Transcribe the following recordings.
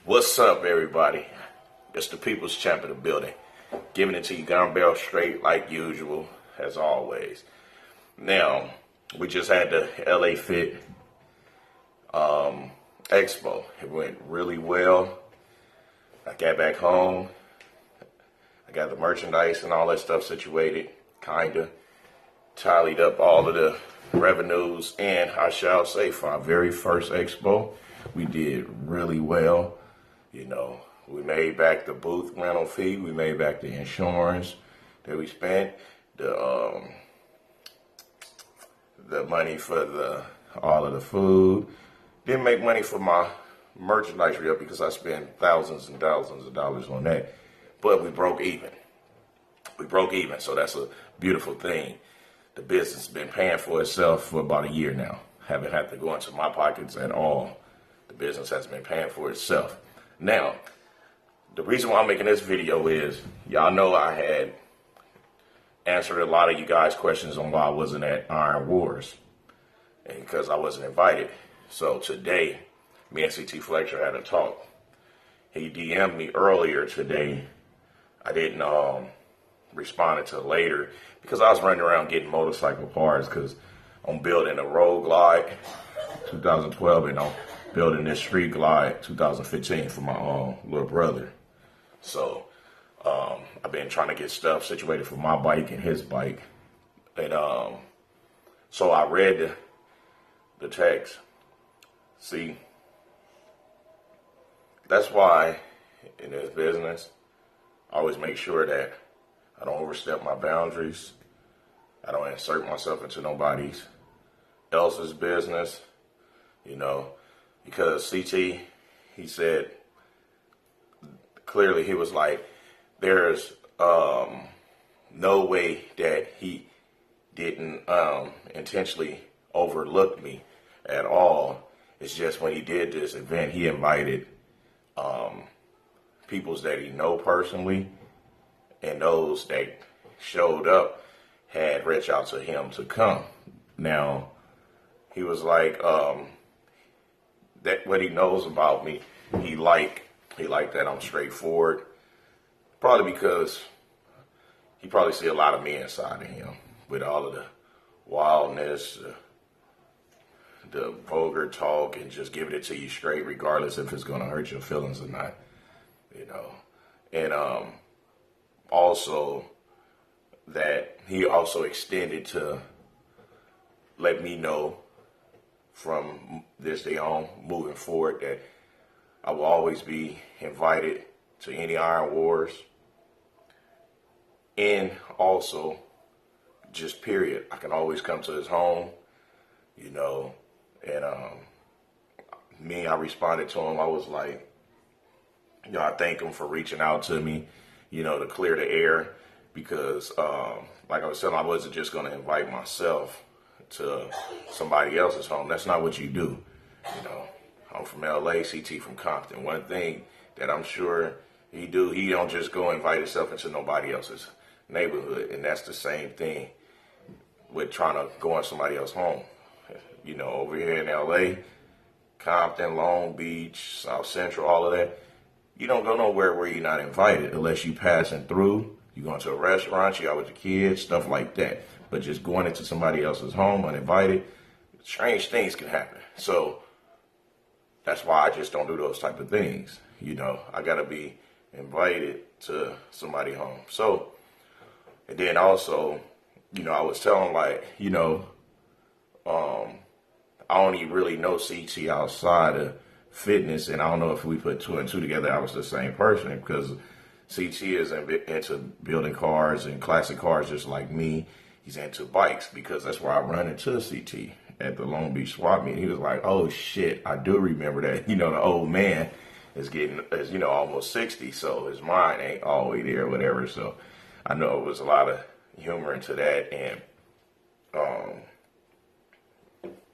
What's up, everybody? It's the People's Champ of the building, giving it to you gun barrel straight like usual, as always. Now, we just had the LA Fit Expo. It went really well. I got back home. I got the merchandise and all that stuff situated, kinda. Tallied up all of the revenues, and I shall say, for our very first Expo, we did really well. You know, we made back the booth rental fee. We made back the insurance that we spent. The money for all of the food. Didn't make money for my merchandise reel because I spent thousands and thousands of dollars on that. But we broke even. We broke even, so that's a beautiful thing. The business has been paying for itself for about a year now. Haven't had to go into my pockets at all. The business has been paying for itself. Now, the reason why I'm making this video is, y'all know I had answered a lot of you guys' questions on why I wasn't at Iron Wars, and because I wasn't invited. So today, me and CT Fletcher had a talk. He DM'd me earlier today. I didn't respond until later because I was running around getting motorcycle parts because I'm building a Road Glide 2012 and I'm building this Street Glide 2015 for my little brother. So I've been trying to get stuff situated for my bike and his bike. And so I read the text. See, that's why in this business, I always make sure that I don't overstep my boundaries. I don't insert myself into nobody's else's business, you know, because CT, he said, clearly he was like, there's no way that he didn't intentionally overlook me at all. It's just when he did this event, he invited peoples that he know personally, and those that showed up had reached out to him to come. Now, he was like, that what he knows about me, he like that I'm straightforward. Probably because he probably see a lot of me inside of him with all of the wildness, the vulgar talk, and just giving it to you straight, regardless if it's going to hurt your feelings or not, you know. And also that he also extended to let me know from this day on, moving forward, that I will always be invited to any Iron Wars. And also, just period, I can always come to his home, you know. And I responded to him. I was like, you know, I thank him for reaching out to me, you know, to clear the air, because like I was saying, I wasn't just going to invite myself to somebody else's home. That's not what you do. You know, I'm from LA, CT from Compton. One thing that I'm sure he don't just go invite himself into nobody else's neighborhood. And that's the same thing with trying to go in somebody else's home. You know, over here in LA, Compton, Long Beach, South Central, all of that, you don't go nowhere where you're not invited unless you passing through. You going to a restaurant, you out with your kids, stuff like that. But just going into somebody else's home uninvited, strange things can happen. So that's why I just don't do those type of things. You know, I got to be invited to somebody's home. So, and then also, you know, I was telling, like, you know, I only really know CT outside of fitness, and I don't know if we put two and two together, I was the same person, because CT is into building cars and classic cars just like me. He's into bikes, because that's where I run into CT at the Long Beach swap meet. He was like, oh shit, I do remember that. You know, the old man is you know, almost 60, so his mind ain't all the way there or whatever. So I know it was a lot of humor into that. And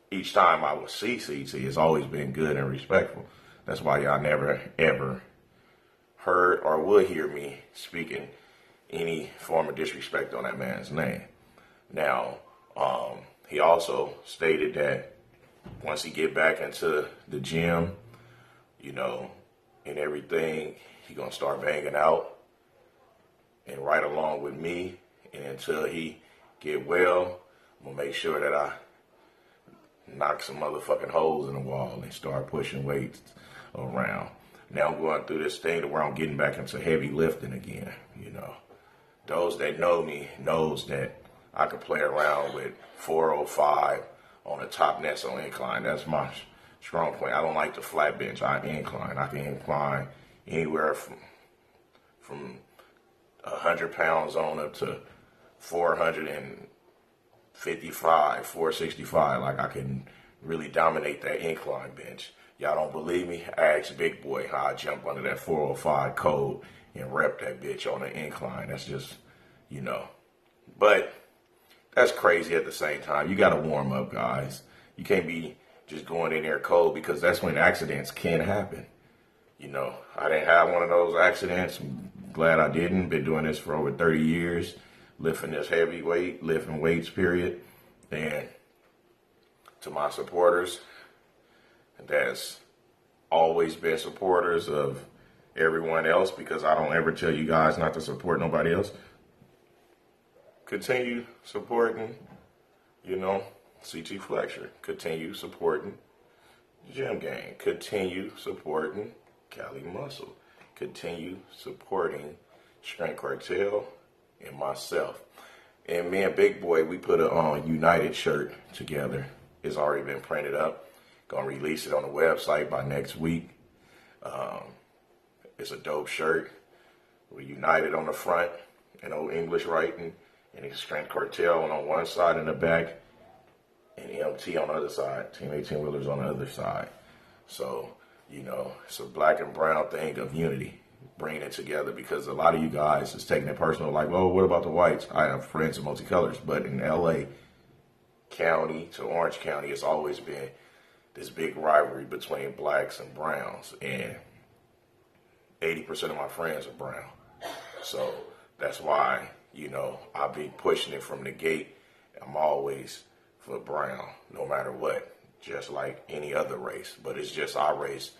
each time I would see CT, it's always been good and respectful. That's why y'all never, ever heard or would hear me speaking any form of disrespect on that man's name. Now, he also stated that once he get back into the gym, you know, and and everything. He gonna start banging out and right along with me. And until he get well, I'm gonna make sure that I knock some motherfucking holes in the wall and start pushing weights around. Now I'm going through this thing to where I'm getting back into heavy lifting again. You know, those that know me knows that I could play around with 405 on the top Nesso incline. That's my strong point. I don't like the flat bench. I incline. I can incline anywhere from 100 pounds on up to 455, 465. Like, I can really dominate that incline bench. Y'all don't believe me? Ask Big Boy how I jump under that 405 code and rep that bitch on the incline. That's just, you know. But that's crazy at the same time. You got to warm up, guys. You can't be just going in there cold, because that's when accidents can happen. You know, I didn't have one of those accidents. I'm glad I didn't. Been doing this for over 30 years, lifting this heavy weight, lifting weights, period. And to my supporters that's always been supporters of everyone else, because I don't ever tell you guys not to support nobody else. Continue supporting, you know, CT Fletcher. Continue supporting Gym Gang. Continue supporting Cali Muscle. Continue supporting Strength Cartel and myself. And me and Big Boy, we put a United shirt together. It's already been printed up. Gonna release it on the website by next week. It's a dope shirt. We're United on the front in old English writing, and it's Strength Cartel on one side and the back, and MT on the other side, Team 18 Wheelers on the other side. So, you know, it's a black and brown thing of unity, bringing it together, because a lot of you guys is taking it personal, like, well, what about the whites? I have friends of multicolors, but in LA County to Orange County, it's always been this big rivalry between blacks and browns, and 80% of my friends are brown. So that's why, you know, I'll be pushing it from the gate. I'm always for brown, no matter what, just like any other race. But it's just our race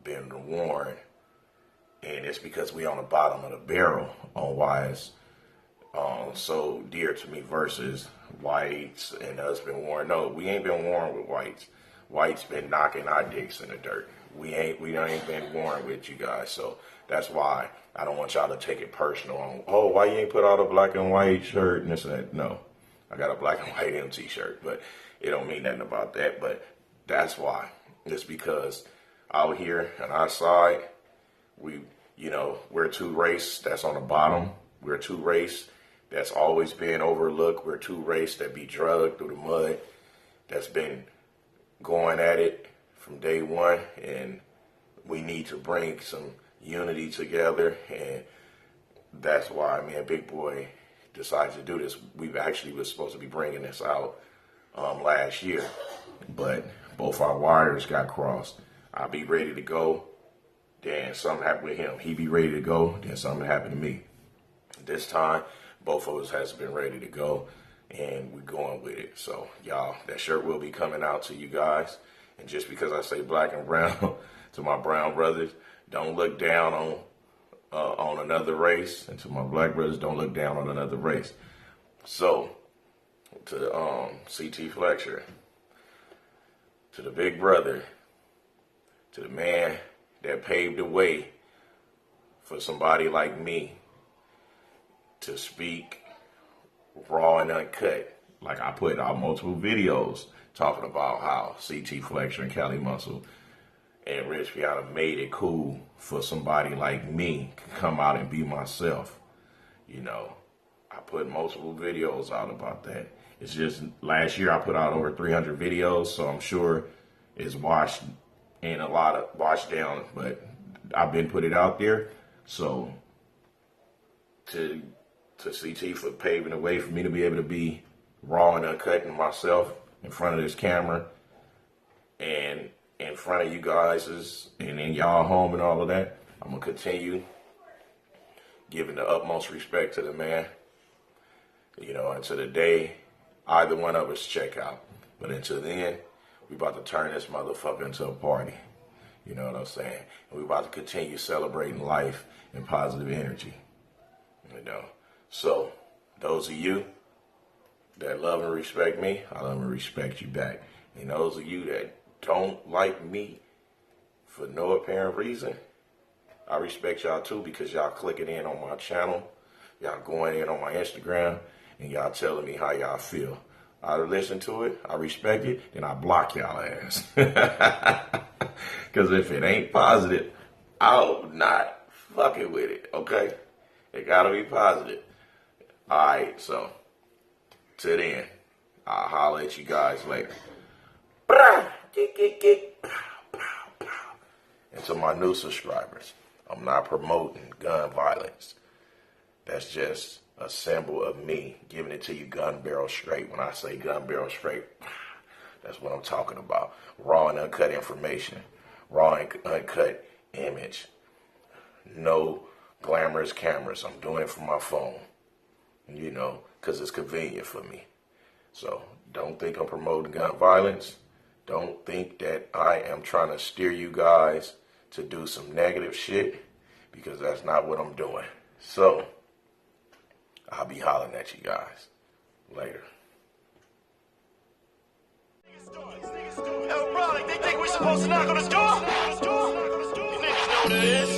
been worn, and it's because we on the bottom of the barrel on why it's so dear to me versus whites and us been worn. No, we ain't been worn with whites. Whites been knocking our dicks in the dirt. We ain't been worn with you guys. So that's why I don't want y'all to take it personal on, oh, why you ain't put out a black and white shirt and this and that. No, I got a black and white MT shirt, but it don't mean nothing about that. But that's why. It's because out here on our side, we're two race that's on the bottom. We're two race that's always been overlooked. We're two race that be drugged through the mud, that's been going at it from day one, and we need to bring some unity together, and that's why me and Big Boy decided to do this. We actually was supposed to be bringing this out last year, but both our wires got crossed. I'll be ready to go, then something happened with him. He be ready to go, then something happened to me. This time, both of us has been ready to go, and we're going with it. So, y'all, that shirt will be coming out to you guys. And just because I say black and brown to my brown brothers, don't look down on another race. And to my black brothers, don't look down on another race. So, to CT Fletcher, to the big brother, to the man that paved the way for somebody like me to speak raw and uncut. Like, I put out multiple videos talking about how CT Fletcher and Cali Muscle and Rich Piana made it cool for somebody like me to come out and be myself. You know, I put multiple videos out about that. It's just last year I put out over 300 videos, so I'm sure it's washed and a lot of washed down, but I've been put it out there. So to CT for paving the way for me to be able to be raw and uncut in myself in front of this camera and in front of you guys and in y'all home and all of that, I'm going to continue giving the utmost respect to the man, you know, until the day either one of us check out. But until then, we about to turn this motherfucker into a party. You know what I'm saying? And we're about to continue celebrating life and positive energy. You know. So, those of you that love and respect me, I love and respect you back. And those of you that don't like me for no apparent reason, I respect y'all too, because y'all clicking in on my channel, y'all going in on my Instagram, and y'all telling me how y'all feel. I listen to it, I respect it, then I block y'all ass. Because if it ain't positive, I'm not fucking with it, okay? It gotta be positive. Alright, so, till then, I'll holler at you guys later. And to my new subscribers, I'm not promoting gun violence. That's just a symbol of me giving it to you gun barrel straight. When I say gun barrel straight, that's what I'm talking about. Raw and uncut information. Raw and uncut image. No glamorous cameras. I'm doing it from my phone. You know, because it's convenient for me. So don't think I'm promoting gun violence. Don't think that I am trying to steer you guys to do some negative shit, because that's not what I'm doing. So I'll be hollering at you guys later. Yo, bro, they think we're supposed to knock on this door? You niggas know what it is.